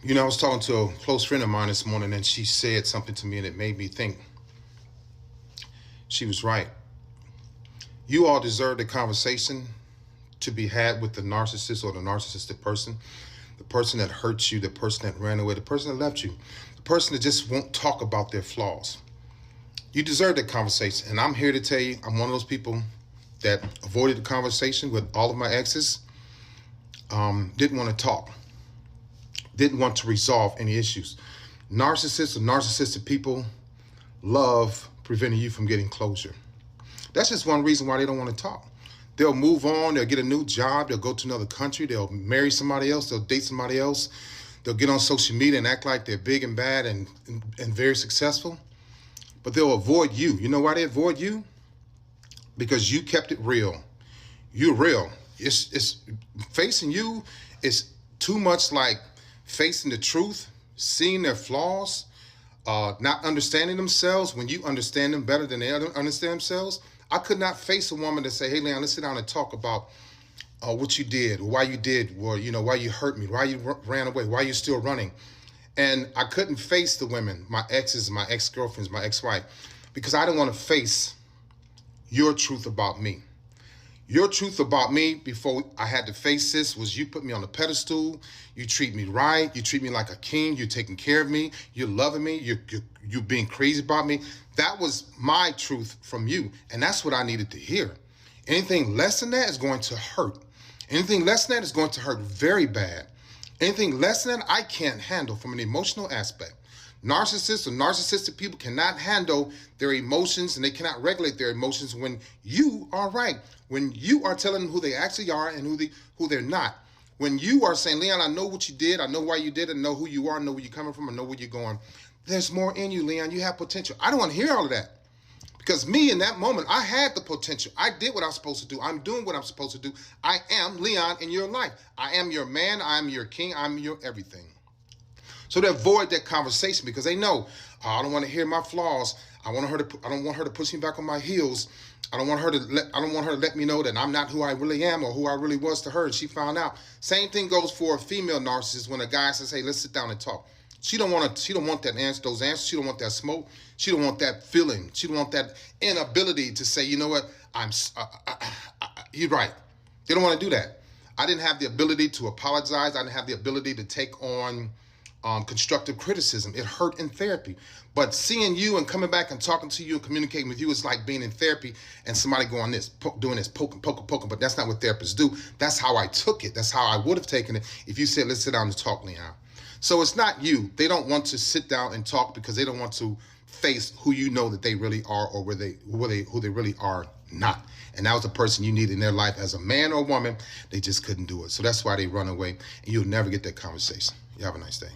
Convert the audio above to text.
You know, I was talking to a close friend of mine this morning, and she said something to me, and it made me think. She was right. You all deserve the conversation to be had with the narcissist or the narcissistic person, the person that hurt you, the person that ran away, the person that left you, the person that just won't talk about their flaws. You deserve that conversation. And I'm here to tell you, I'm one of those people that avoided the conversation with all of my exes, didn't want to talk, didn't want to resolve any issues. Narcissists or narcissistic people love preventing you from getting closure. That's just one reason why they don't want to talk. They'll move on, they'll get a new job, they'll go to another country, they'll marry somebody else, they'll date somebody else, they'll get on social media and act like they're big and bad and very successful. But they'll avoid you. You know why they avoid you? Because you kept it real. You're real. It's facing you is too much like facing the truth, seeing their flaws, not understanding themselves when you understand them better than they understand themselves. I could not face a woman to say, hey, Leon, let's sit down and talk about what you did, or why you did, or, why you hurt me, why you ran away, why you're still running. And I couldn't face the women, my exes, my ex-girlfriends, my ex-wife, because I didn't want to face your truth about me. Your truth about me before I had to face this was you put me on a pedestal. You treat me right. You treat me like a king. You're taking care of me. You're loving me. You're being crazy about me. That was my truth from you. And that's what I needed to hear. Anything less than that is going to hurt. Anything less than that is going to hurt very bad. Anything less than that I can't handle from an emotional aspect. Narcissists or narcissistic people cannot handle their emotions, and they cannot regulate their emotions when you are right. When you are telling them who they actually are and who they're not. When you are saying, Leon, I know what you did. I know why you did it. I know who you are. I know where you're coming from. I know where you're going. There's more in you, Leon. You have potential. I don't want to hear all of that. Because me, in that moment, I had the potential. I did what I was supposed to do. I'm doing what I'm supposed to do. I am Leon in your life. I am your man. I'm your king. I'm your everything. So they avoid that conversation because they know, I don't want to hear my flaws. I don't want her to push me back on my heels. I don't want her to let me know that I'm not who I really am or who I really was to her. And she found out. Same thing goes for a female narcissist when a guy says, hey, let's sit down and talk. She don't want that answer, those answers. She don't want that smoke. She don't want that feeling. She don't want that inability to say, you know what, you're right. They don't want to do that. I didn't have the ability to apologize. I didn't have the ability to take on constructive criticism. It hurt in therapy. But seeing you and coming back and talking to you and communicating with you is like being in therapy and somebody going this, doing this, poking. But that's not what therapists do. That's how I took it. That's how I would have taken it if you said, let's sit down and talk, Leon. So it's not you. They don't want to sit down and talk because they don't want to face who you know that they really are or who they really are not. And that was the person you need in their life as a man or woman. They just couldn't do it. So that's why they run away, and you'll never get that conversation. You have a nice day.